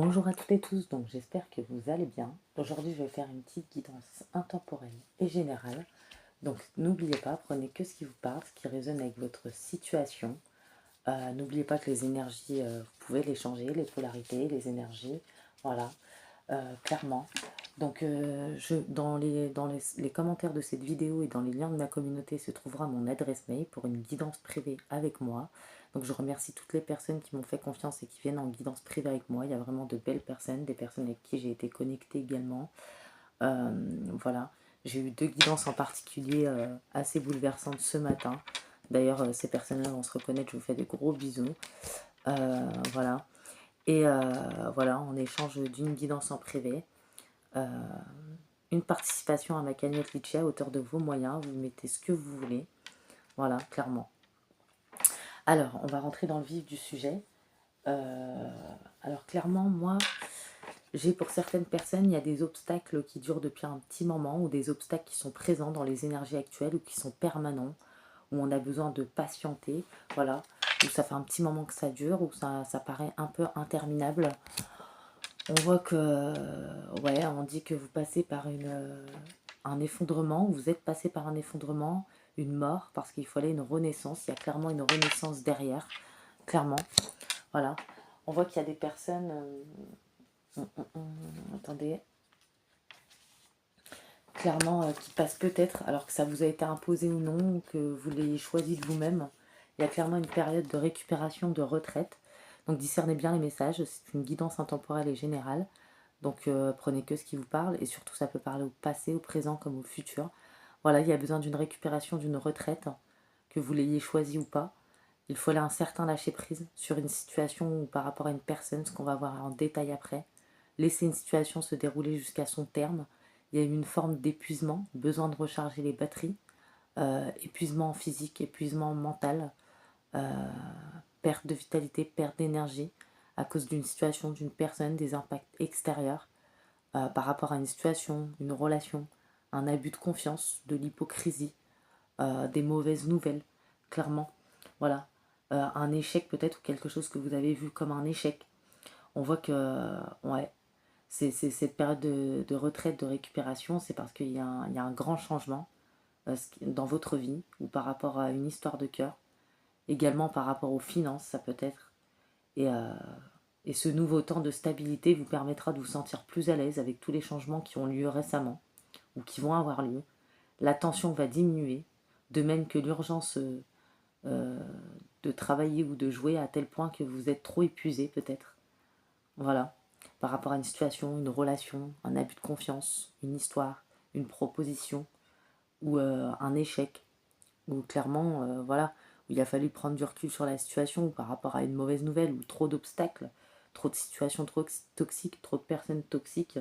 Bonjour à toutes et tous, donc j'espère que vous allez bien. Aujourd'hui je vais faire une petite guidance intemporelle et générale. Donc n'oubliez pas, prenez que ce qui vous parle, ce qui résonne avec votre situation. N'oubliez pas que les énergies, vous pouvez les changer, les polarités, les énergies, voilà, clairement. Donc dans les commentaires de cette vidéo et dans les liens de ma communauté se trouvera mon adresse mail pour une guidance privée avec moi. Donc je remercie toutes les personnes qui m'ont fait confiance et qui viennent en guidance privée avec moi. Il y a vraiment de belles personnes, des personnes avec qui j'ai été connectée également. Voilà, j'ai eu 2 guidances en particulier assez bouleversantes ce matin. D'ailleurs, ces personnes-là vont se reconnaître, je vous fais des gros bisous. Voilà. Et voilà, en échange d'une guidance en privé, une participation à ma cagnotte Litchi à hauteur de vos moyens. Vous mettez ce que vous voulez. Voilà, clairement. Alors, on va rentrer dans le vif du sujet. Alors, clairement, moi, j'ai pour certaines personnes, il y a des obstacles qui durent depuis un petit moment ou des obstacles qui sont présents dans les énergies actuelles ou qui sont permanents, où on a besoin de patienter, voilà, où ça fait un petit moment que ça dure, où ça paraît un peu interminable. On voit que, ouais, on dit que vous passez par un effondrement, vous êtes passé par un effondrement, une mort, parce qu'il fallait une renaissance. Il y a clairement une renaissance derrière, clairement. Voilà. On voit qu'il y a des personnes... attendez. Clairement, qui passent peut-être, alors que ça vous a été imposé ou non, que vous l'ayez choisi de vous-même. Il y a clairement une période de récupération, de retraite. Donc discernez bien les messages, c'est une guidance intemporelle et générale. Donc prenez que ce qui vous parle, et surtout ça peut parler au passé, au présent comme au futur. Voilà, il y a besoin d'une récupération, d'une retraite, que vous l'ayez choisi ou pas. Il faut un certain lâcher-prise sur une situation ou par rapport à une personne, ce qu'on va voir en détail après. Laisser une situation se dérouler jusqu'à son terme. Il y a eu une forme d'épuisement, besoin de recharger les batteries, épuisement physique, épuisement mental, perte de vitalité, perte d'énergie à cause d'une situation, d'une personne, des impacts extérieurs par rapport à une situation, une relation, un abus de confiance, de l'hypocrisie, des mauvaises nouvelles, clairement. Voilà, un échec peut-être ou quelque chose que vous avez vu comme un échec. On voit que, ouais, c'est cette période de retraite, de récupération, c'est parce qu'il y a un grand changement dans votre vie ou par rapport à une histoire de cœur. Également par rapport aux finances, ça peut être. Et ce nouveau temps de stabilité vous permettra de vous sentir plus à l'aise avec tous les changements qui ont lieu récemment ou qui vont avoir lieu. La tension va diminuer, de même que l'urgence de travailler ou de jouer à tel point que vous êtes trop épuisé peut-être. Voilà, par rapport à une situation, une relation, un abus de confiance, une histoire, une proposition ou un échec, ou clairement, voilà, où il a fallu prendre du recul sur la situation ou par rapport à une mauvaise nouvelle ou trop d'obstacles, trop de situations trop toxiques, trop de personnes toxiques,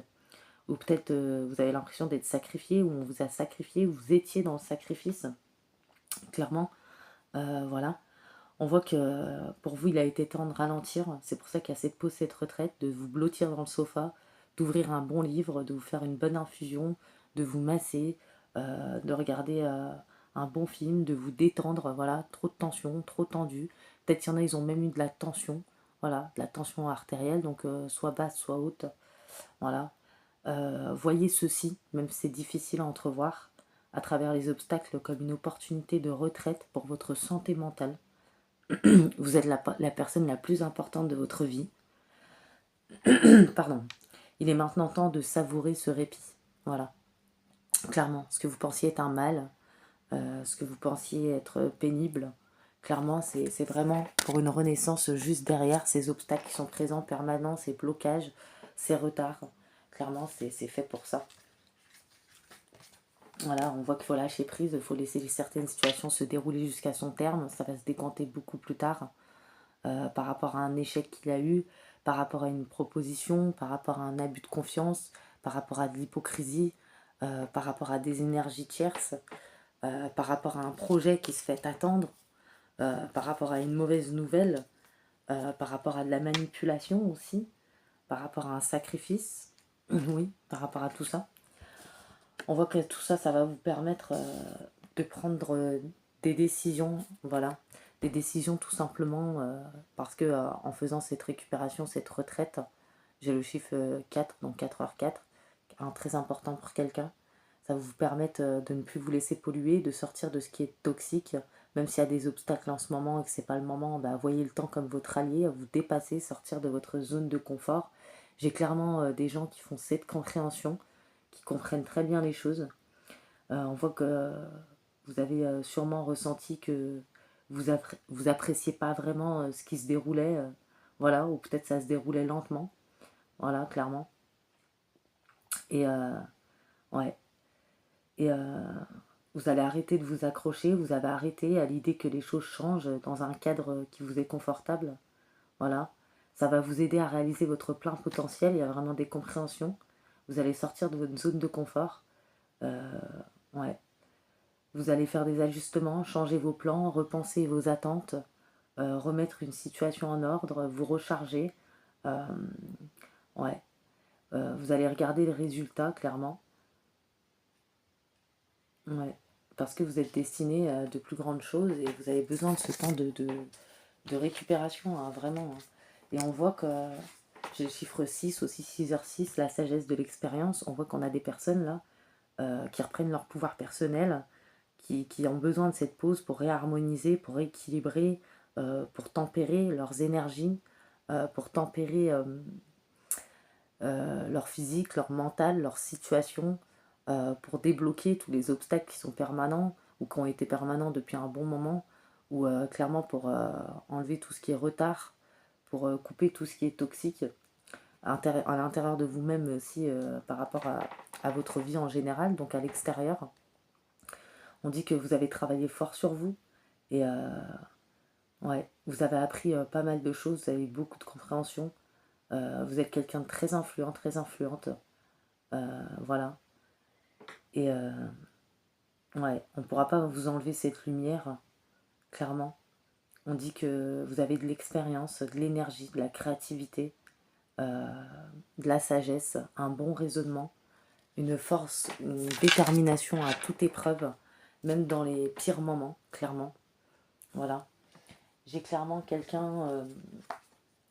ou peut-être vous avez l'impression d'être sacrifié ou on vous a sacrifié, ou vous étiez dans le sacrifice, clairement, voilà. On voit que pour vous, il a été temps de ralentir. C'est pour ça qu'il y a cette pause, cette retraite, de vous blottir dans le sofa, d'ouvrir un bon livre, de vous faire une bonne infusion, de vous masser, de regarder un bon film, de vous détendre. Voilà, trop de tension, trop tendu. Peut-être qu'il y en a, ils ont même eu de la tension. Voilà, de la tension artérielle, donc soit basse, soit haute. Voilà. Voyez ceci, même si c'est difficile à entrevoir, à travers les obstacles comme une opportunité de retraite pour votre santé mentale. Vous êtes la personne la plus importante de votre vie. Pardon. Il est maintenant temps de savourer ce répit. Voilà. Clairement, ce que vous pensiez être un mal, ce que vous pensiez être pénible, clairement, c'est vraiment pour une renaissance juste derrière ces obstacles qui sont présents, permanents, ces blocages, ces retards. Clairement, c'est fait pour ça. Voilà, on voit qu'il faut lâcher prise, il faut laisser certaines situations se dérouler jusqu'à son terme. Ça va se décanter beaucoup plus tard. Par rapport à un échec qu'il a eu, par rapport à une proposition, par rapport à un abus de confiance, par rapport à de l'hypocrisie, par rapport à des énergies tierces, par rapport à un projet qui se fait attendre, par rapport à une mauvaise nouvelle, par rapport à de la manipulation aussi, par rapport à un sacrifice, oui, par rapport à tout ça. On voit que tout ça, ça va vous permettre de prendre des décisions, voilà, des décisions tout simplement parce que en faisant cette récupération, cette retraite, J'ai le chiffre 4, donc 4h4, très important pour quelqu'un. Ça va vous permettre de ne plus vous laisser polluer, de sortir de ce qui est toxique, même s'il y a des obstacles en ce moment et que c'est pas le moment, bah, voyez le temps comme votre allié, à vous dépasser, sortir de votre zone de confort. J'ai clairement des gens qui font cette compréhension, qui comprennent très bien les choses. On voit que vous avez sûrement ressenti que vous appréciez pas vraiment ce qui se déroulait, voilà, ou peut-être ça se déroulait lentement, voilà, clairement. Et ouais, et vous allez arrêter de vous accrocher, vous avez arrêté à l'idée que les choses changent dans un cadre qui vous est confortable, voilà. Ça va vous aider à réaliser votre plein potentiel, il y a vraiment des compréhensions. Vous allez sortir de votre zone de confort, ouais. Vous allez faire des ajustements, changer vos plans, repenser vos attentes, remettre une situation en ordre, vous recharger. Euh, ouais. Vous allez regarder les résultats, clairement. Ouais. Parce que vous êtes destiné à de plus grandes choses et vous avez besoin de ce temps de récupération, hein, vraiment. Hein. Et on voit que j'ai le chiffre 6, aussi 6h6, la sagesse de l'expérience. On voit qu'on a des personnes là qui reprennent leur pouvoir personnel, qui ont besoin de cette pause pour réharmoniser, pour rééquilibrer, pour tempérer leurs énergies, pour tempérer leur physique, leur mental, leur situation, pour débloquer tous les obstacles qui sont permanents ou qui ont été permanents depuis un bon moment, ou clairement pour enlever tout ce qui est retard, pour couper tout ce qui est toxique à l'intérieur de vous-même aussi par rapport à votre vie en général, donc à l'extérieur. On dit que vous avez travaillé fort sur vous et ouais, vous avez appris pas mal de choses, vous avez eu beaucoup de compréhension. Vous êtes quelqu'un de très influent, très influente. Voilà. Et ouais, on ne pourra pas vous enlever cette lumière, clairement. On dit que vous avez de l'expérience, de l'énergie, de la créativité, de la sagesse, un bon raisonnement, une force, une détermination à toute épreuve, même dans les pires moments, clairement. Voilà. J'ai clairement quelqu'un,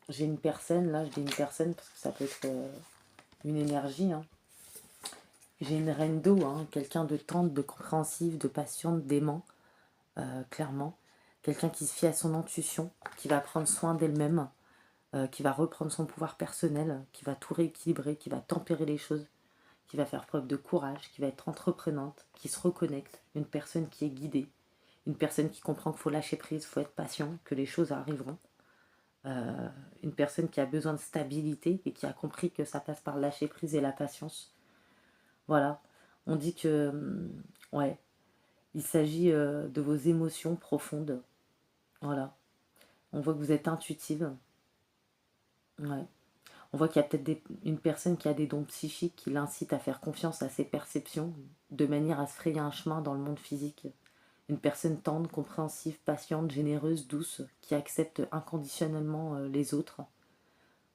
j'ai une personne, là je dis une personne parce que ça peut être une énergie, hein. J'ai une reine d'eau, hein, quelqu'un de tendre, de compréhensif, de patiente, d'aimant, clairement. Quelqu'un qui se fie à son intuition, qui va prendre soin d'elle-même, qui va reprendre son pouvoir personnel, qui va tout rééquilibrer, qui va tempérer les choses, qui va faire preuve de courage, qui va être entreprenante, qui se reconnecte, une personne qui est guidée, une personne qui comprend qu'il faut lâcher prise, il faut être patient, que les choses arriveront. Une personne qui a besoin de stabilité et qui a compris que ça passe par le lâcher prise et la patience. Voilà. On dit que, ouais, il s'agit de vos émotions profondes. Voilà. On voit que vous êtes intuitive. Ouais. On voit qu'il y a peut-être une personne qui a des dons psychiques qui l'incite à faire confiance à ses perceptions, de manière à se frayer un chemin dans le monde physique. Une personne tendre, compréhensive, patiente, généreuse, douce, qui accepte inconditionnellement les autres.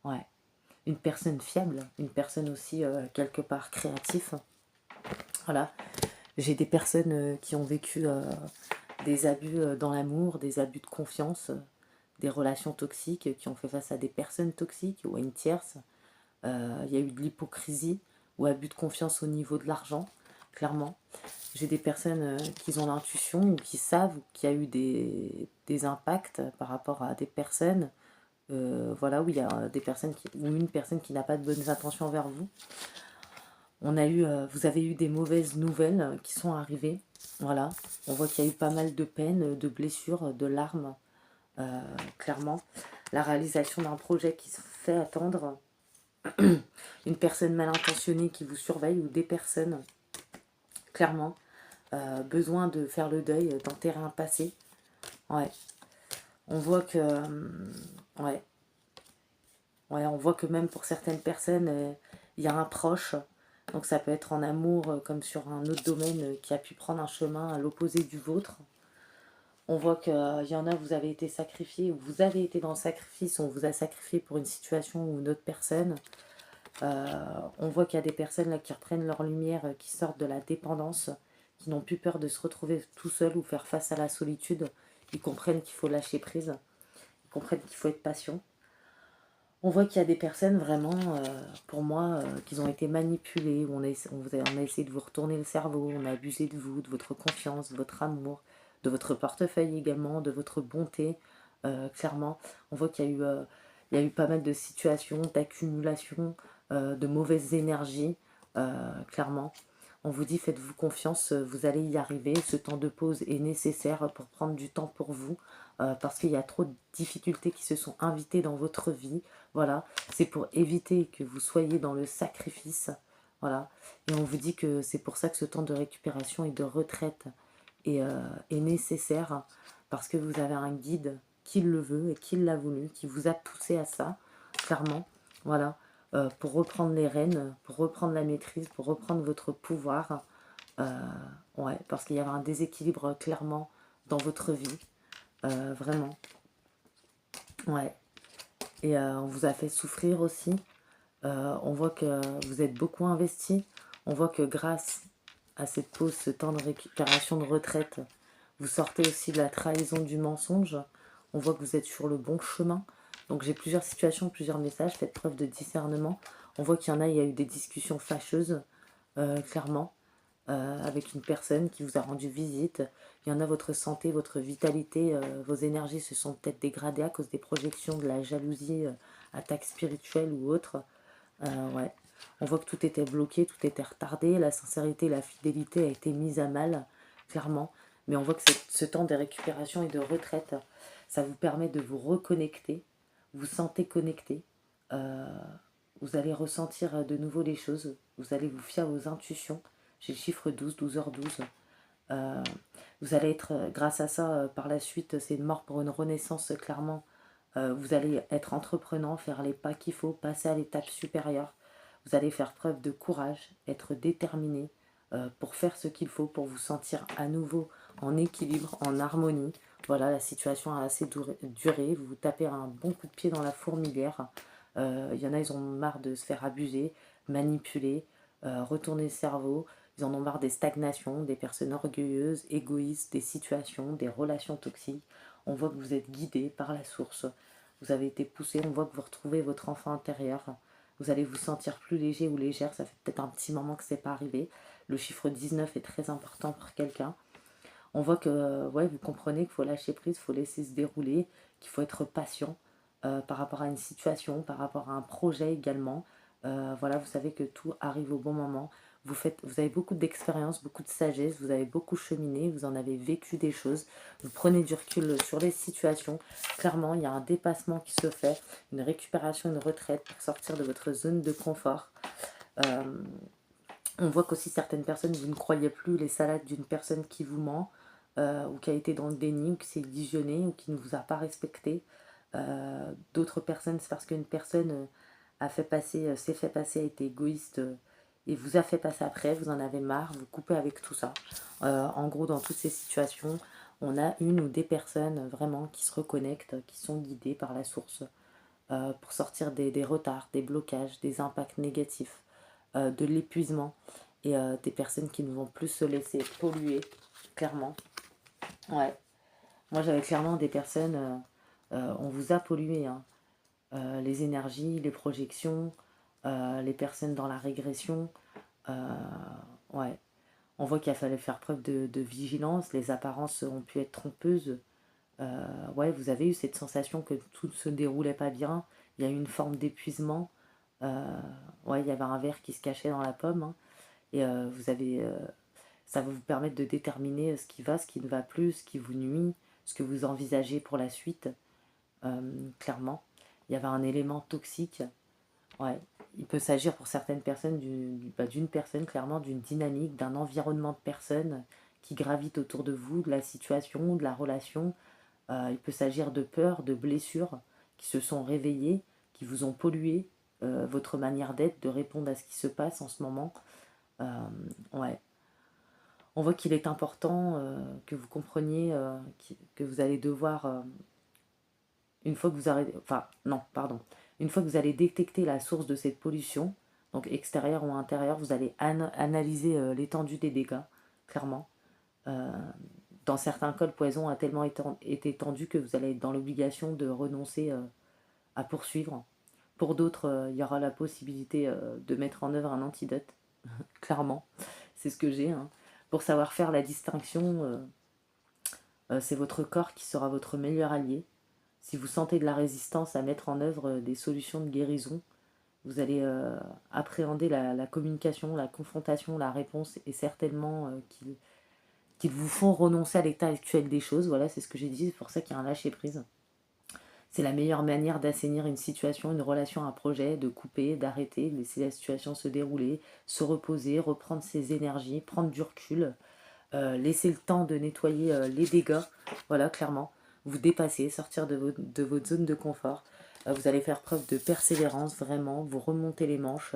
Ouais. Une personne fiable, une personne aussi quelque part créative. Voilà. J'ai des personnes qui ont vécu des abus dans l'amour, des abus de confiance, des relations toxiques, qui ont fait face à des personnes toxiques ou à une tierce. Il y a eu de l'hypocrisie ou abus de confiance au niveau de l'argent, clairement. J'ai des personnes qui ont l'intuition ou qui savent qu'il y a eu des impacts par rapport à des personnes. Voilà, où il y a des personnes ou une personne qui n'a pas de bonnes intentions envers vous. Vous avez eu des mauvaises nouvelles qui sont arrivées. Voilà, on voit qu'il y a eu pas mal de peines, de blessures, de larmes, clairement. La réalisation d'un projet qui se fait attendre. Une personne mal intentionnée qui vous surveille ou des personnes, clairement. Besoin de faire le deuil, d'enterrer un passé. Ouais. On voit que... ouais. Ouais, on voit que même pour certaines personnes, il y a un proche. Donc ça peut être en amour comme sur un autre domaine qui a pu prendre un chemin à l'opposé du vôtre. On voit qu'il y en a, vous avez été sacrifié, ou vous avez été dans le sacrifice, on vous a sacrifié pour une situation ou une autre personne. On voit qu'il y a des personnes là qui reprennent leur lumière, qui sortent de la dépendance, qui n'ont plus peur de se retrouver tout seul ou faire face à la solitude. Ils comprennent qu'il faut lâcher prise, ils comprennent qu'il faut être patient. On voit qu'il y a des personnes vraiment, pour moi, qui ont été manipulées, où on a essayé de vous retourner le cerveau, on a abusé de vous, de votre confiance, de votre amour, de votre portefeuille également, de votre bonté, clairement. On voit qu'il y a eu pas mal de situations d'accumulation, de mauvaises énergies, clairement. On vous dit faites-vous confiance, vous allez y arriver. Ce temps de pause est nécessaire pour prendre du temps pour vous, parce qu'il y a trop de difficultés qui se sont invitées dans votre vie. Voilà, c'est pour éviter que vous soyez dans le sacrifice. Voilà, et on vous dit que c'est pour ça que ce temps de récupération et de retraite est nécessaire, parce que vous avez un guide qui le veut et qui l'a voulu, qui vous a poussé à ça, clairement. Voilà, pour reprendre les rênes, pour reprendre la maîtrise, pour reprendre votre pouvoir. Euh, ouais, parce qu'il y avait un déséquilibre clairement dans votre vie, vraiment. Ouais, et on vous a fait souffrir aussi. On voit que vous êtes beaucoup investi. On voit que grâce à cette pause, ce temps de récupération de retraite, vous sortez aussi de la trahison du mensonge. On voit que vous êtes sur le bon chemin. Donc j'ai plusieurs situations, plusieurs messages. Faites preuve de discernement. On voit qu'il y en a, il y a eu des discussions fâcheuses, clairement, avec une personne qui vous a rendu visite. Il y en a, votre santé, votre vitalité, vos énergies se sont peut-être dégradées à cause des projections, de la jalousie, attaque spirituelle ou autre. Ouais. On voit que tout était bloqué, tout était retardé, la sincérité, la fidélité a été mise à mal, clairement. Mais on voit que ce temps de récupération et de retraite, ça vous permet de vous reconnecter, vous sentez connecté, euh, vous allez ressentir de nouveau les choses, vous allez vous fier aux intuitions. J'ai le chiffre 12, 12h12. Euh, Vous allez être, grâce à ça, par la suite, c'est une mort pour une renaissance, clairement. Vous allez être entreprenant, faire les pas qu'il faut, passer à l'étape supérieure. Vous allez faire preuve de courage, être déterminé pour faire ce qu'il faut, pour vous sentir à nouveau en équilibre, en harmonie. Voilà, la situation a assez duré. Vous vous tapez un bon coup de pied dans la fourmilière. Il y en a, ils ont marre de se faire abuser, manipuler, retourner le cerveau. Ils en ont marre des stagnations, des personnes orgueilleuses, égoïstes, des situations, des relations toxiques. On voit que vous êtes guidé par la source. Vous avez été poussé, on voit que vous retrouvez votre enfant intérieur. Vous allez vous sentir plus léger ou légère. Ça fait peut-être un petit moment que ce n'est pas arrivé. Le chiffre 19 est très important pour quelqu'un. On voit que ouais, vous comprenez qu'il faut lâcher prise, il faut laisser se dérouler, qu'il faut être patient par rapport à une situation, par rapport à un projet également. Voilà, vous savez que tout arrive au bon moment. Vous avez beaucoup d'expérience, beaucoup de sagesse, vous avez beaucoup cheminé, vous en avez vécu des choses. Vous prenez du recul sur les situations. Clairement, il y a un dépassement qui se fait, une récupération, une retraite pour sortir de votre zone de confort. Euh, on voit qu'aussi certaines personnes, vous ne croyez plus les salades d'une personne qui vous ment, ou qui a été dans le déni, ou qui s'est illusionné, ou qui ne vous a pas respecté. D'autres personnes, c'est parce qu'une personne s'est fait passer, a été égoïste, et vous a fait passer après, vous en avez marre, vous coupez avec tout ça. En gros, dans toutes ces situations, on a une ou des personnes vraiment qui se reconnectent, qui sont guidées par la source, pour sortir des retards, des blocages, des impacts négatifs, de l'épuisement, et des personnes qui ne vont plus se laisser polluer, clairement. Ouais. Moi, j'avais clairement des personnes, on vous a pollué, hein. Les énergies, les projections, les personnes dans la régression. euh, ouais. On voit qu'il a fallu faire preuve de vigilance, les apparences ont pu être trompeuses. Ouais, vous avez eu cette sensation que tout ne se déroulait pas bien, il y a eu une forme d'épuisement. Euh, ouais, il y avait un verre qui se cachait dans la pomme, hein. Et ça va vous permettre de déterminer ce qui va, ce qui ne va plus, ce qui vous nuit, ce que vous envisagez pour la suite. Clairement, il y avait un élément toxique. Ouais. Il peut s'agir pour certaines personnes d'une personne, clairement, d'une dynamique, d'un environnement de personnes qui gravitent autour de vous, de la situation, de la relation. Il peut s'agir de peurs, de blessures qui se sont réveillées, qui vous ont pollué votre manière d'être, de répondre à ce qui se passe en ce moment. Euh, ouais. On voit qu'il est important que vous compreniez que vous allez devoir, une fois que vous arrêtez, enfin non, pardon, une fois que vous allez détecter la source de cette pollution, donc extérieure ou intérieure, vous allez analyser l'étendue des dégâts, clairement. Euh, dans certains cas, le poison a tellement été étendu que vous allez être dans l'obligation de renoncer à poursuivre. Pour d'autres, il y aura la possibilité de mettre en œuvre un antidote, clairement. C'est ce que j'ai, hein. Pour savoir faire la distinction, c'est votre corps qui sera votre meilleur allié. Si vous sentez de la résistance à mettre en œuvre des solutions de guérison, vous allez appréhender la communication, la confrontation, la réponse, et certainement qu'ils vous font renoncer à l'état actuel des choses. Voilà, c'est ce que j'ai dit, c'est pour ça qu'il y a un lâcher-prise. C'est la meilleure manière d'assainir une situation, une relation, un projet, de couper, d'arrêter, de laisser la situation se dérouler, se reposer, reprendre ses énergies, prendre du recul, laisser le temps de nettoyer les dégâts. Voilà, clairement. Vous dépassez, sortir de votre zone de confort. Vous allez faire preuve de persévérance, vraiment. Vous remontez les manches.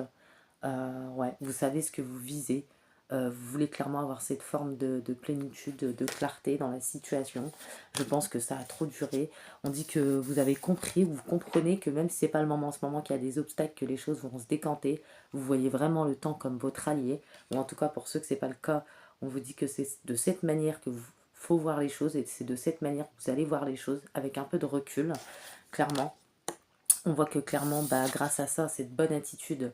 Ouais, vous savez ce que vous visez. Vous voulez clairement avoir cette forme de plénitude, de clarté dans la situation. Je pense que ça a trop duré. On dit que vous avez compris, vous comprenez que même si c'est pas le moment en ce moment, qu'il y a des obstacles, que les choses vont se décanter, vous voyez vraiment le temps comme votre allié. Ou en tout cas, pour ceux que c'est pas le cas, on vous dit que c'est de cette manière que vous faut voir les choses, et c'est de cette manière que vous allez voir les choses avec un peu de recul, clairement. On voit que clairement, grâce à ça, cette bonne attitude,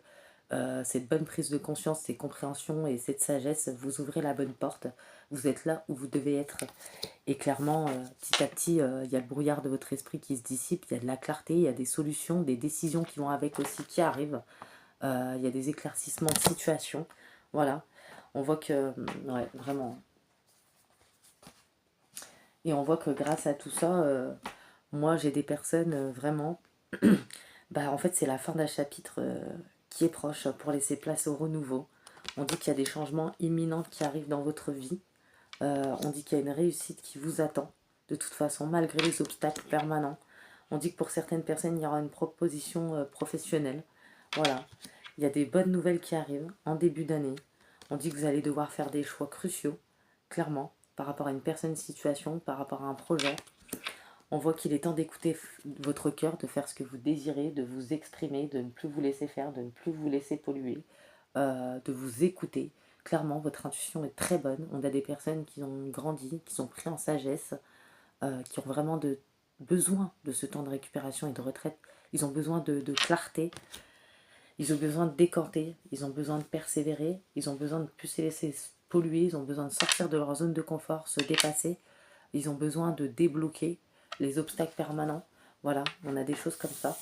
cette bonne prise de conscience, ces compréhensions et cette sagesse, vous ouvrez la bonne porte. Vous êtes là où vous devez être. Et clairement, petit à petit, il y a le brouillard de votre esprit qui se dissipe, il y a de la clarté, il y a des solutions, des décisions qui vont avec aussi, qui arrivent. Il y a des éclaircissements de situation. Voilà. On voit que, ouais, vraiment. Et on voit que grâce à tout ça, moi j'ai des personnes vraiment, en fait c'est la fin d'un chapitre qui est proche pour laisser place au renouveau. On dit qu'il y a des changements imminents qui arrivent dans votre vie. On dit qu'il y a une réussite qui vous attend, de toute façon, malgré les obstacles permanents. On dit que pour certaines personnes, il y aura une proposition professionnelle. Voilà. Il y a des bonnes nouvelles qui arrivent en début d'année. On dit que vous allez devoir faire des choix cruciaux, clairement, par rapport à une personne, une situation, par rapport à un projet. On voit qu'il est temps d'écouter votre cœur, de faire ce que vous désirez, de vous exprimer, de ne plus vous laisser faire, de ne plus vous laisser polluer, de vous écouter. Clairement, votre intuition est très bonne. On a des personnes qui ont grandi, qui sont pris en sagesse, qui ont vraiment besoin de ce temps de récupération et de retraite. Ils ont besoin de clarté, ils ont besoin de décanter, ils ont besoin de persévérer, ils ont besoin de ne plus se laisser polluer, ils ont besoin de sortir de leur zone de confort, se dépasser, ils ont besoin de débloquer les obstacles permanents. Voilà, on a des choses comme ça.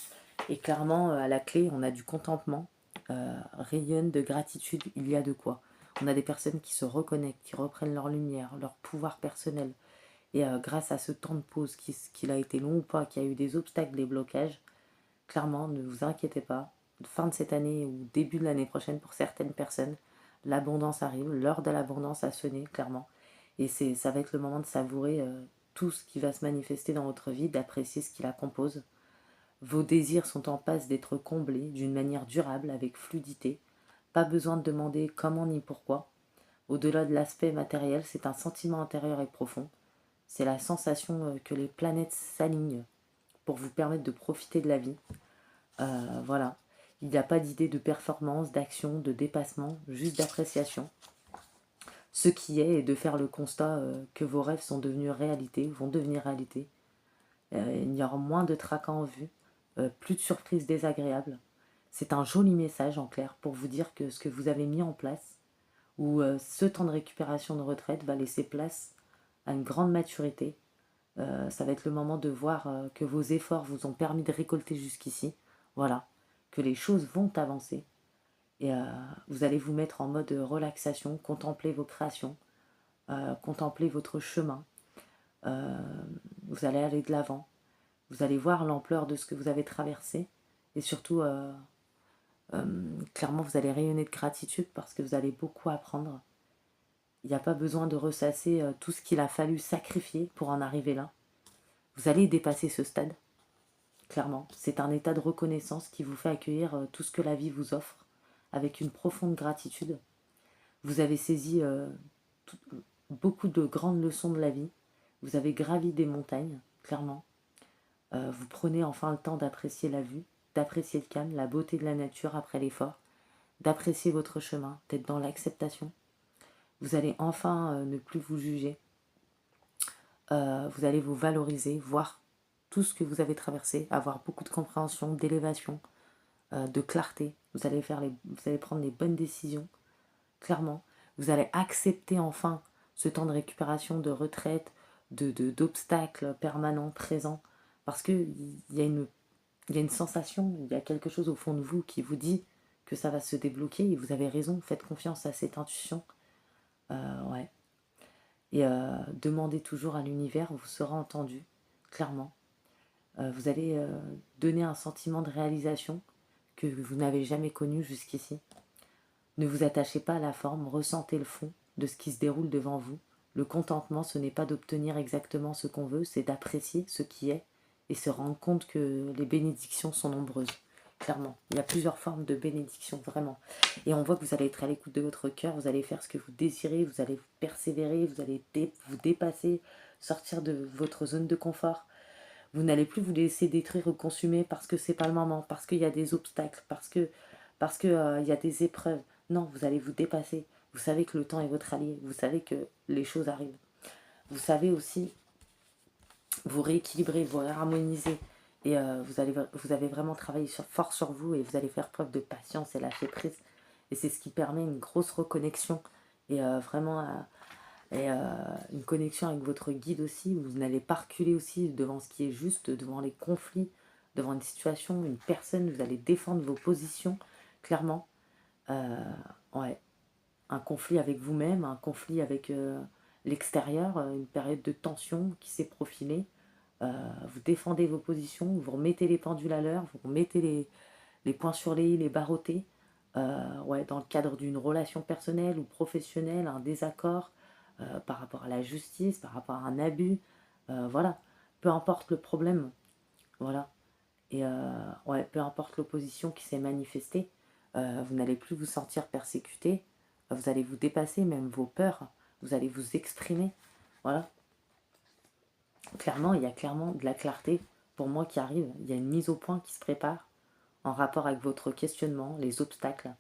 Et clairement, à la clé, on a du contentement, rayonne de gratitude, il y a de quoi. On a des personnes qui se reconnectent, qui reprennent leur lumière, leur pouvoir personnel. Et grâce à ce temps de pause, qu'il a été long ou pas, qu'il y a eu des obstacles, des blocages, clairement, ne vous inquiétez pas. Fin de cette année ou début de l'année prochaine, pour certaines personnes, l'abondance arrive, l'heure de l'abondance a sonné, clairement. Et ça va être le moment de savourer tout ce qui va se manifester dans votre vie, d'apprécier ce qui la compose. Vos désirs sont en passe d'être comblés d'une manière durable, avec fluidité. Pas besoin de demander comment ni pourquoi. Au-delà de l'aspect matériel, c'est un sentiment intérieur et profond. C'est la sensation que les planètes s'alignent pour vous permettre de profiter de la vie. Voilà. Il n'y a pas d'idée de performance, d'action, de dépassement, juste d'appréciation. Ce qui est de faire le constat que vos rêves sont devenus réalité, vont devenir réalité. Il y aura moins de tracas en vue, plus de surprises désagréables. C'est un joli message en clair pour vous dire que ce que vous avez mis en place, ou ce temps de récupération de retraite va laisser place à une grande maturité. Ça va être le moment de voir que vos efforts vous ont permis de récolter jusqu'ici. Voilà, que les choses vont avancer. Et vous allez vous mettre en mode relaxation, contempler vos créations, contempler votre chemin. Vous allez aller de l'avant. Vous allez voir l'ampleur de ce que vous avez traversé. Et surtout, clairement, vous allez rayonner de gratitude parce que vous allez beaucoup apprendre. Il n'y a pas besoin de ressasser tout ce qu'il a fallu sacrifier pour en arriver là. Vous allez dépasser ce stade, clairement. C'est un état de reconnaissance qui vous fait accueillir tout ce que la vie vous offre avec une profonde gratitude. Vous avez saisi beaucoup de grandes leçons de la vie. Vous avez gravi des montagnes, clairement. Vous prenez enfin le temps d'apprécier la vue, d'apprécier le calme, la beauté de la nature après l'effort, d'apprécier votre chemin, d'être dans l'acceptation. Vous allez enfin ne plus vous juger. Vous allez vous valoriser, voir tout ce que vous avez traversé, avoir beaucoup de compréhension, d'élévation, de clarté. Vous allez prendre les bonnes décisions, clairement. Vous allez accepter enfin ce temps de récupération, de retraite, d'obstacles permanents, présents. Parce qu'il y a une sensation, il y a quelque chose au fond de vous qui vous dit que ça va se débloquer. Et vous avez raison, faites confiance à cette intuition. Ouais. Et demandez toujours à l'univers, vous serez entendu, clairement. Vous allez donner un sentiment de réalisation que vous n'avez jamais connu jusqu'ici. Ne vous attachez pas à la forme, ressentez le fond de ce qui se déroule devant vous. Le contentement, ce n'est pas d'obtenir exactement ce qu'on veut, c'est d'apprécier ce qui est et se rendre compte que les bénédictions sont nombreuses. Clairement, il y a plusieurs formes de bénédictions, vraiment. Et on voit que vous allez être à l'écoute de votre cœur, vous allez faire ce que vous désirez, vous allez persévérer, vous allez vous dépasser, sortir de votre zone de confort. Vous n'allez plus vous laisser détruire ou consumer parce que c'est pas le moment, parce qu'il y a des obstacles, parce que il y a des épreuves. Non, vous allez vous dépasser. Vous savez que le temps est votre allié. Vous savez que les choses arrivent. Vous savez aussi vous rééquilibrer, vous harmoniser. Et vous avez vraiment travaillé fort sur vous et vous allez faire preuve de patience et lâcher prise. Et c'est ce qui permet une grosse reconnexion et vraiment une connexion avec votre guide aussi. Vous n'allez pas reculer aussi devant ce qui est juste, devant les conflits, devant une situation, une personne. Vous allez défendre vos positions, clairement. Ouais. Un conflit avec vous-même, un conflit avec l'extérieur, une période de tension qui s'est profilée. Vous défendez vos positions, vous remettez les pendules à l'heure, vous remettez les points sur les i, les barreaux-t. Ouais, dans le cadre d'une relation personnelle ou professionnelle, un désaccord par rapport à la justice, par rapport à un abus, voilà, peu importe le problème, voilà. Et ouais, peu importe l'opposition qui s'est manifestée, vous n'allez plus vous sentir persécuté, vous allez vous dépasser, même vos peurs, vous allez vous exprimer, voilà. Clairement, il y a clairement de la clarté pour moi qui arrive, il y a une mise au point qui se prépare en rapport avec votre questionnement, les obstacles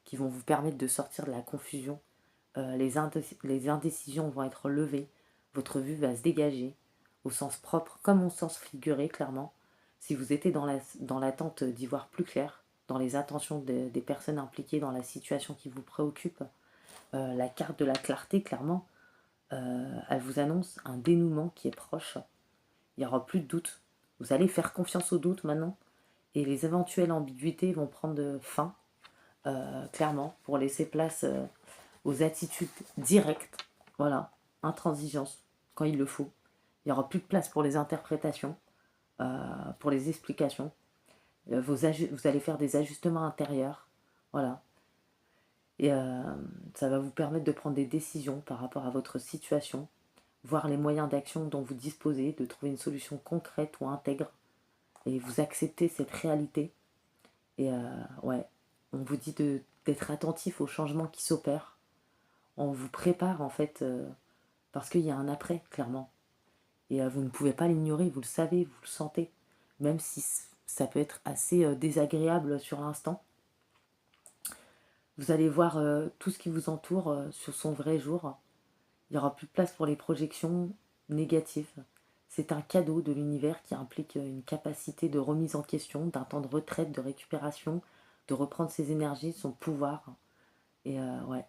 qui vont vous permettre de sortir de la confusion. Les indécisions vont être levées, votre vue va se dégager, au sens propre comme au sens figuré, clairement. Si vous étiez dans l'attente d'y voir plus clair, dans les intentions des personnes impliquées dans la situation qui vous préoccupe, la carte de la clarté, clairement, elle vous annonce un dénouement qui est proche. Il n'y aura plus de doute. Vous allez faire confiance au doute maintenant, et les éventuelles ambiguïtés vont prendre fin, clairement, pour laisser place aux attitudes directes, voilà, intransigeance, quand il le faut. Il n'y aura plus de place pour les interprétations, pour les explications. Vous allez faire des ajustements intérieurs, voilà. Et ça va vous permettre de prendre des décisions par rapport à votre situation, voir les moyens d'action dont vous disposez, de trouver une solution concrète ou intègre, et vous acceptez cette réalité. Et ouais, on vous dit d'être attentif aux changements qui s'opèrent. On vous prépare en fait, parce qu'il y a un après, clairement. Et vous ne pouvez pas l'ignorer, vous le savez, vous le sentez. Même si ça peut être assez désagréable sur l'instant. Vous allez voir tout ce qui vous entoure sur son vrai jour. Il n'y aura plus de place pour les projections négatives. C'est un cadeau de l'univers qui implique une capacité de remise en question, d'un temps de retraite, de récupération, de reprendre ses énergies, son pouvoir. Et ouais,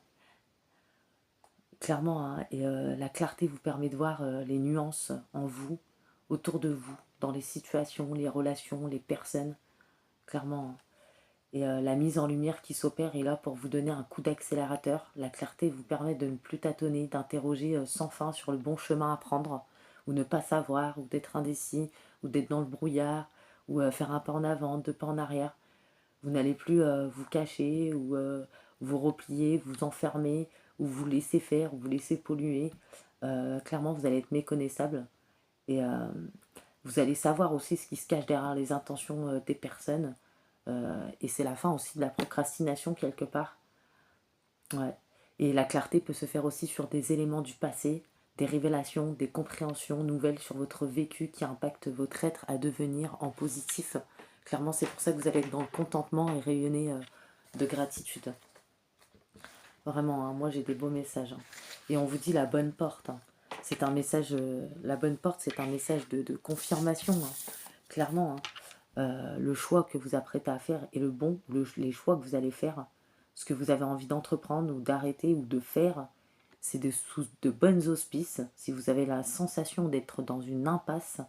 clairement, hein, et la clarté vous permet de voir les nuances en vous, autour de vous, dans les situations, les relations, les personnes, clairement. Hein. Et la mise en lumière qui s'opère est là pour vous donner un coup d'accélérateur. La clarté vous permet de ne plus tâtonner, d'interroger sans fin sur le bon chemin à prendre, ou ne pas savoir, ou d'être indécis, ou d'être dans le brouillard, ou faire un pas en avant, deux pas en arrière. Vous n'allez plus vous cacher, ou vous replier, vous enfermer, ou vous laisser faire, ou vous laisser polluer. Clairement, vous allez être méconnaissable. Et vous allez savoir aussi ce qui se cache derrière les intentions des personnes. Et c'est la fin aussi de la procrastination quelque part. Ouais. Et la clarté peut se faire aussi sur des éléments du passé, des révélations, des compréhensions nouvelles sur votre vécu qui impactent votre être à devenir en positif. Clairement, c'est pour ça que vous allez être dans le contentement et rayonner de gratitude. Vraiment, hein, moi j'ai des beaux messages. Hein. Et on vous dit la bonne porte. Hein. C'est un message, la bonne porte, c'est un message de confirmation, hein. Clairement. Hein. le choix que vous apprêtez à faire est le bon, les choix que vous allez faire, ce que vous avez envie d'entreprendre ou d'arrêter ou de faire, c'est sous de bonnes auspices. Si vous avez la sensation d'être dans une impasse,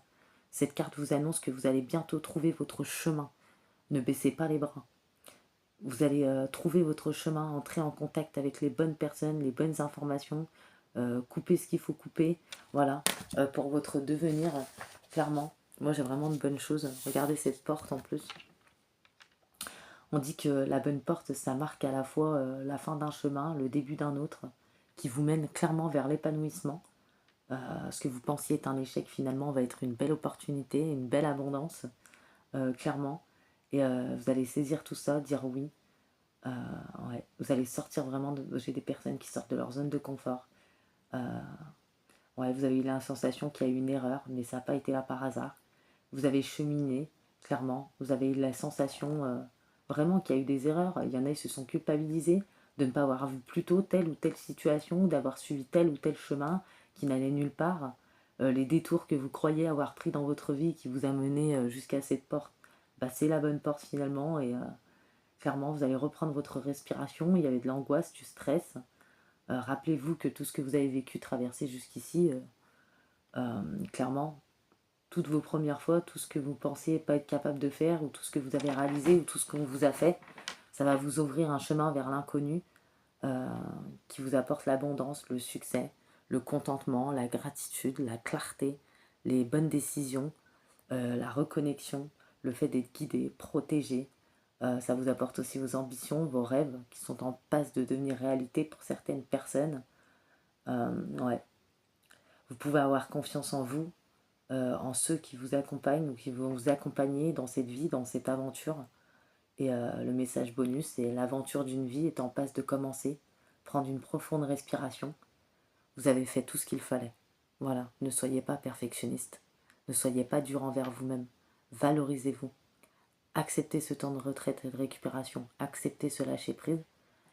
cette carte vous annonce que vous allez bientôt trouver votre chemin. Ne baissez pas les bras. Vous allez trouver votre chemin, entrer en contact avec les bonnes personnes, les bonnes informations, couper ce qu'il faut couper, voilà, pour votre devenir, clairement. Moi j'ai vraiment de bonnes choses. Regardez cette porte en plus. On dit que la bonne porte, ça marque à la fois la fin d'un chemin, le début d'un autre, qui vous mène clairement vers l'épanouissement. Ce que vous pensiez être un échec, finalement, va être une belle opportunité, une belle abondance, clairement. Et vous allez saisir tout ça, dire oui. Ouais. Vous allez sortir vraiment j'ai des personnes qui sortent de leur zone de confort. Ouais, vous avez eu la sensation qu'il y a eu une erreur, mais ça n'a pas été là par hasard. Vous avez cheminé, clairement. Vous avez eu la sensation vraiment qu'il y a eu des erreurs. Il y en a qui se sont culpabilisés de ne pas avoir vu plus tôt telle ou telle situation, d'avoir suivi tel ou tel chemin qui n'allait nulle part. Les détours que vous croyez avoir pris dans votre vie qui vous a mené jusqu'à cette porte, bah, c'est la bonne porte finalement. Et clairement, vous allez reprendre votre respiration. Il y avait de l'angoisse, du stress. Rappelez-vous que tout ce que vous avez vécu, traversé jusqu'ici, clairement, toutes vos premières fois, tout ce que vous pensiez pas être capable de faire, ou tout ce que vous avez réalisé, ou tout ce qu'on vous a fait, ça va vous ouvrir un chemin vers l'inconnu euh, qui vous apporte l'abondance, le succès, le contentement, la gratitude, la clarté, les bonnes décisions, la reconnexion, le fait d'être guidé, protégé. Ça vous apporte aussi vos ambitions, vos rêves qui sont en passe de devenir réalité pour certaines personnes. Ouais. Vous pouvez avoir confiance en vous, en ceux qui vous accompagnent ou qui vont vous accompagner dans cette vie, dans cette aventure. Et le message bonus, c'est l'aventure d'une vie est en passe de commencer. Prendre une profonde respiration. Vous avez fait tout ce qu'il fallait. Voilà, ne soyez pas perfectionniste. Ne soyez pas dur envers vous-même. Valorisez-vous. Acceptez ce temps de retraite et de récupération. Acceptez ce lâcher-prise.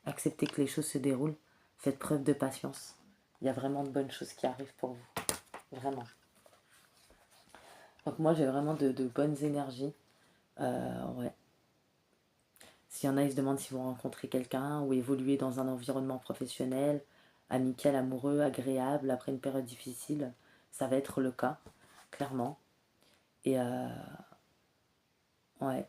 Acceptez que les choses se déroulent. Faites preuve de patience. Il y a vraiment de bonnes choses qui arrivent pour vous. Vraiment. Donc moi, j'ai vraiment de bonnes énergies. Ouais. S'il y en a, ils se demandent s'ils vont rencontrer quelqu'un ou évoluer dans un environnement professionnel, amical, amoureux, agréable, après une période difficile, ça va être le cas, clairement. Et ouais.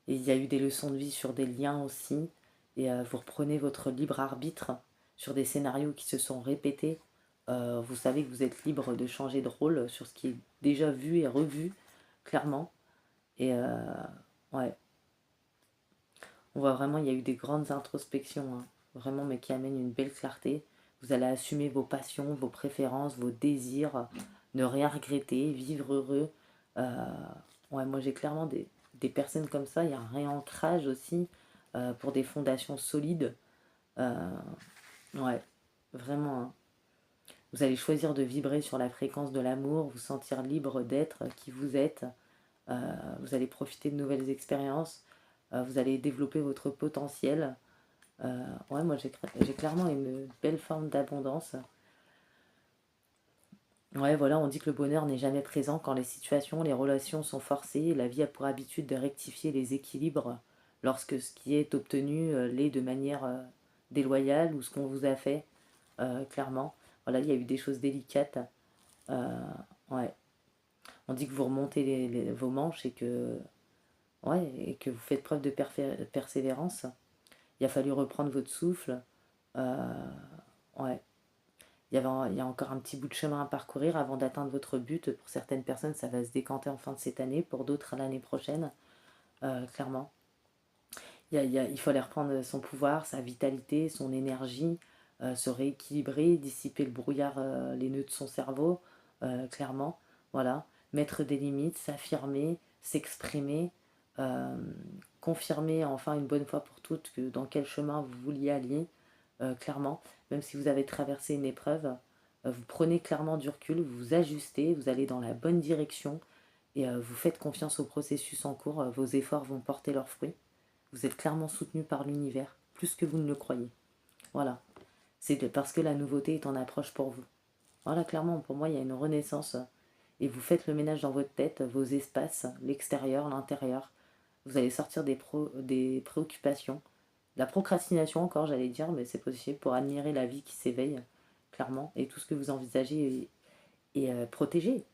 Et il y a eu des leçons de vie sur des liens aussi. Et vous reprenez votre libre arbitre sur des scénarios qui se sont répétés. Vous savez que vous êtes libre de changer de rôle sur ce qui est déjà vu et revu, clairement. Et ouais, on voit vraiment, il y a eu des grandes introspections, hein, vraiment, mais qui amènent une belle clarté. Vous allez assumer vos passions, vos préférences, vos désirs, ne rien regretter, vivre heureux. Euh, ouais, moi j'ai clairement des personnes comme ça. Il y a un réancrage aussi pour des fondations solides. Euh, ouais, vraiment, hein. Vous allez choisir de vibrer sur la fréquence de l'amour, vous sentir libre d'être qui vous êtes. Vous allez profiter de nouvelles expériences. Vous allez développer votre potentiel. Ouais, moi j'ai clairement une belle forme d'abondance. Ouais, voilà, on dit que le bonheur n'est jamais présent quand les situations, les relations sont forcées. La vie a pour habitude de rectifier les équilibres lorsque ce qui est obtenu l'est de manière déloyale ou ce qu'on vous a fait, clairement. Voilà, il y a eu des choses délicates. Euh, ouais. On dit que vous remontez vos manches et que vous faites preuve de persévérance. Il a fallu reprendre votre souffle. Euh, ouais. Il y a encore un petit bout de chemin à parcourir avant d'atteindre votre but. Pour certaines personnes, ça va se décanter en fin de cette année. Pour d'autres, l'année prochaine, clairement. Il faut aller reprendre son pouvoir, sa vitalité, son énergie, se rééquilibrer, dissiper le brouillard, les nœuds de son cerveau, clairement. Voilà. Mettre des limites, s'affirmer, s'exprimer, euh, confirmer enfin une bonne fois pour toutes que dans quel chemin vous vouliez aller, clairement. Même si vous avez traversé une épreuve, vous prenez clairement du recul, vous vous ajustez, vous allez dans la bonne direction et vous faites confiance au processus en cours. Vos efforts vont porter leurs fruits. Vous êtes clairement soutenu par l'univers, plus que vous ne le croyez. Voilà. C'est parce que la nouveauté est en approche pour vous. Voilà, clairement, pour moi, il y a une renaissance. et vous faites le ménage dans votre tête, vos espaces, l'extérieur, l'intérieur. Vous allez sortir des préoccupations, de la procrastination encore, j'allais dire, mais c'est possible pour admirer la vie qui s'éveille, clairement, et tout ce que vous envisagez est protégé.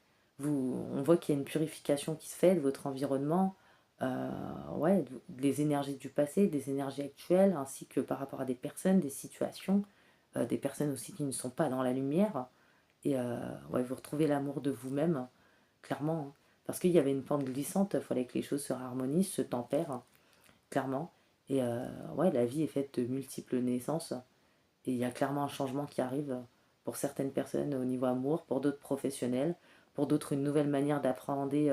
On voit qu'il y a une purification qui se fait de votre environnement, ouais, des énergies du passé, des énergies actuelles, ainsi que par rapport à des personnes, des situations, des personnes aussi qui ne sont pas dans la lumière. Et ouais, vous retrouvez l'amour de vous-même, clairement, hein. Parce qu'il y avait une pente glissante, il fallait que les choses se harmonisent, se tempèrent, clairement. Et ouais, la vie est faite de multiples naissances. Et il y a clairement un changement qui arrive pour certaines personnes au niveau amour, pour d'autres professionnels, pour d'autres une nouvelle manière d'appréhender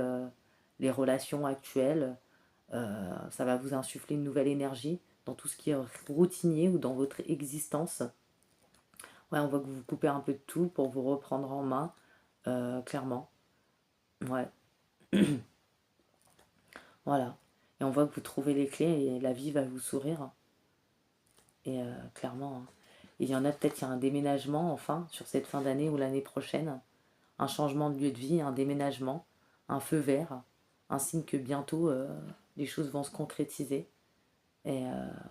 les relations actuelles. Ça va vous insuffler une nouvelle énergie dans tout ce qui est routinier ou dans votre existence. Ouais, on voit que vous vous coupez un peu de tout pour vous reprendre en main, clairement. Ouais, voilà. Et on voit que vous trouvez les clés et la vie va vous sourire. Et clairement, hein. Il y en a peut-être, il y a un déménagement enfin sur cette fin d'année ou l'année prochaine. Un changement de lieu de vie, un déménagement, un feu vert, un signe que bientôt les choses vont se concrétiser. Et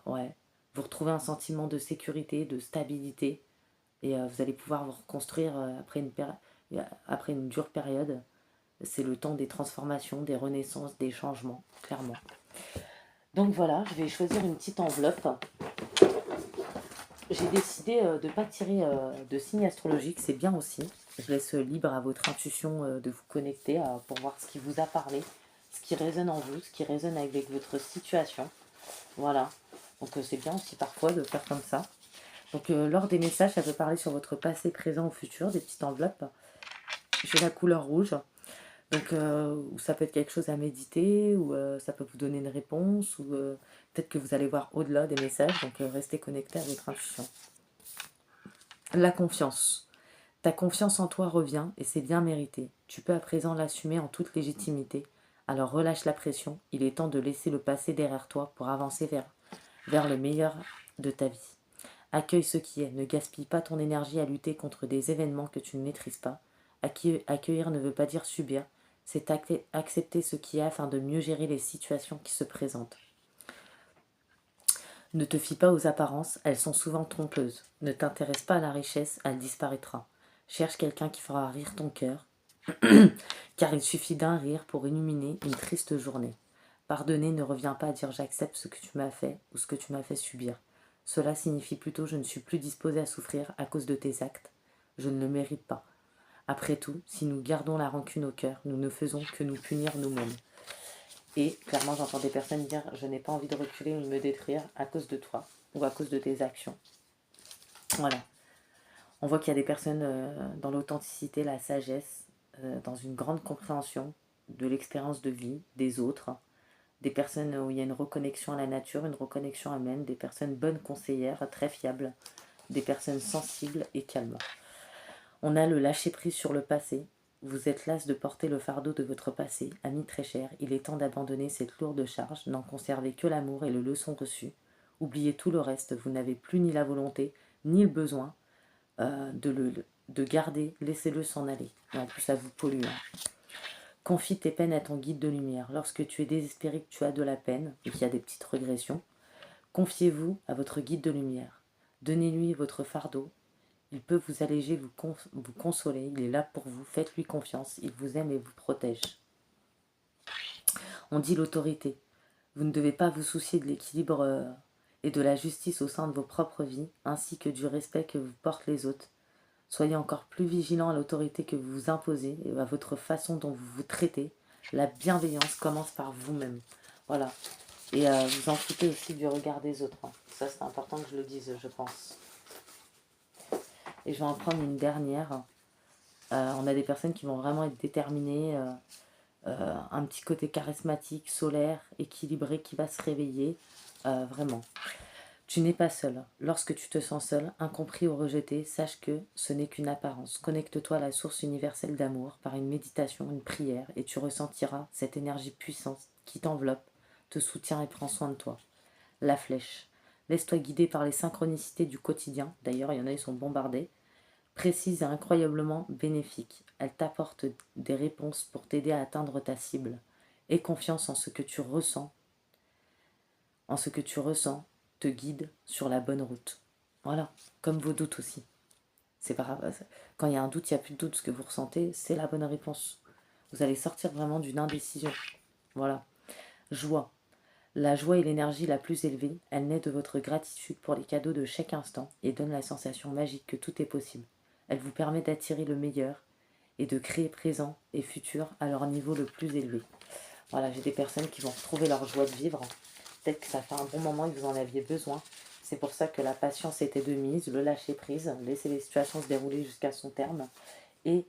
ouais, vous retrouvez un sentiment de sécurité, de stabilité, et vous allez pouvoir vous reconstruire après une dure période. C'est le temps des transformations, des renaissances, des changements, clairement. Donc voilà, je vais choisir une petite enveloppe. J'ai décidé de ne pas tirer de signes astrologiques, c'est bien aussi. Je laisse libre à votre intuition de vous connecter pour voir ce qui vous a parlé, ce qui résonne en vous, ce qui résonne avec votre situation. Voilà. Donc c'est bien aussi parfois de faire comme ça. Donc lors des messages, ça peut parler sur votre passé, présent ou futur, des petites enveloppes. J'ai la couleur rouge. Donc ça peut être quelque chose à méditer, ou ça peut vous donner une réponse, ou peut-être que vous allez voir au-delà des messages. Donc restez connecté à votre intuition. La confiance. Ta confiance en toi revient et c'est bien mérité. Tu peux à présent l'assumer en toute légitimité. Alors relâche la pression, il est temps de laisser le passé derrière toi pour avancer vers le meilleur de ta vie. Accueille ce qui est, ne gaspille pas ton énergie à lutter contre des événements que tu ne maîtrises pas. Accueillir ne veut pas dire subir, c'est accepter ce qui est afin de mieux gérer les situations qui se présentent. Ne te fie pas aux apparences, elles sont souvent trompeuses. Ne t'intéresse pas à la richesse, elle disparaîtra. Cherche quelqu'un qui fera rire ton cœur, car il suffit d'un rire pour illuminer une triste journée. Pardonner ne revient pas à dire j'accepte ce que tu m'as fait ou ce que tu m'as fait subir. Cela signifie plutôt je ne suis plus disposé à souffrir à cause de tes actes. Je ne le mérite pas. Après tout, si nous gardons la rancune au cœur, nous ne faisons que nous punir nous-mêmes. Et clairement, j'entends des personnes dire je n'ai pas envie de reculer ou de me détruire à cause de toi ou à cause de tes actions. Voilà. On voit qu'il y a des personnes dans l'authenticité, la sagesse, dans une grande compréhension de l'expérience de vie des autres, des personnes où il y a une reconnexion à la nature, une reconnexion à eux-mêmes, des personnes bonnes conseillères, très fiables, des personnes sensibles et calmes. On a le lâcher-prise sur le passé. Vous êtes las de porter le fardeau de votre passé, ami très cher. Il est temps d'abandonner cette lourde charge, n'en conserver que l'amour et les leçons reçues. Oubliez tout le reste, vous n'avez plus ni la volonté, ni le besoin de garder, laissez-le s'en aller. Et en plus, ça vous pollue, hein. Confie tes peines à ton guide de lumière. Lorsque tu es désespéré, que tu as de la peine et qu'il y a des petites régressions, confiez-vous à votre guide de lumière. Donnez-lui votre fardeau. Il peut vous alléger, vous consoler. Il est là pour vous. Faites-lui confiance. Il vous aime et vous protège. On dit l'autorité. Vous ne devez pas vous soucier de l'équilibre et de la justice au sein de vos propres vies, ainsi que du respect que vous portent les autres. Soyez encore plus vigilant à l'autorité que vous vous imposez et à votre façon dont vous vous traitez. La bienveillance commence par vous-même. Voilà. Et vous en foutez aussi du regard des autres, hein. Ça, c'est important que je le dise, je pense. Et je vais en prendre une dernière. On a des personnes qui vont vraiment être déterminées, un petit côté charismatique, solaire, équilibré qui va se réveiller. Vraiment. Tu n'es pas seul. Lorsque tu te sens seul, incompris ou rejeté, sache que ce n'est qu'une apparence. Connecte-toi à la source universelle d'amour par une méditation, une prière, et tu ressentiras cette énergie puissante qui t'enveloppe, te soutient et prend soin de toi. La flèche. Laisse-toi guider par les synchronicités du quotidien. D'ailleurs, il y en a, ils sont bombardés. précise et incroyablement bénéfique. Elle t'apporte des réponses pour t'aider à atteindre ta cible. Aie confiance en ce que tu ressens. En ce que tu ressens te guide sur la bonne route. Voilà, comme vos doutes aussi. C'est pas grave. Quand il y a un doute, il n'y a plus de doute. Ce que vous ressentez, c'est la bonne réponse. Vous allez sortir vraiment d'une indécision. Voilà. Joie. La joie est l'énergie la plus élevée. Elle naît de votre gratitude pour les cadeaux de chaque instant et donne la sensation magique que tout est possible. Elle vous permet d'attirer le meilleur et de créer présent et futur à leur niveau le plus élevé. Voilà, j'ai des personnes qui vont retrouver leur joie de vivre. Peut-être que ça fait un bon moment que vous en aviez besoin. C'est pour ça que la patience était de mise, le lâcher prise, laisser les situations se dérouler jusqu'à son terme et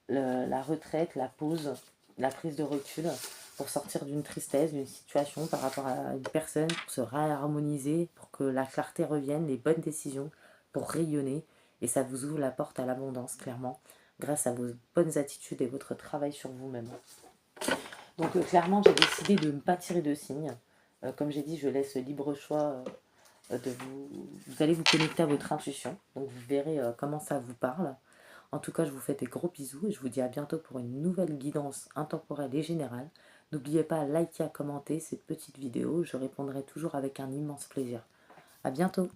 la retraite, la pause, la prise de recul pour sortir d'une tristesse, d'une situation par rapport à une personne, pour se réharmoniser, pour que la clarté revienne, les bonnes décisions, pour rayonner. Et ça vous ouvre la porte à l'abondance, clairement, grâce à vos bonnes attitudes et votre travail sur vous-même. Donc clairement, j'ai décidé de ne pas tirer de signes. Comme j'ai dit, je laisse libre choix de vous. Vous allez vous connecter à votre intuition. Donc vous verrez comment ça vous parle. En tout cas, je vous fais des gros bisous et je vous dis à bientôt pour une nouvelle guidance intemporelle et générale. N'oubliez pas à liker, à commenter cette petite vidéo. Je répondrai toujours avec un immense plaisir. À bientôt.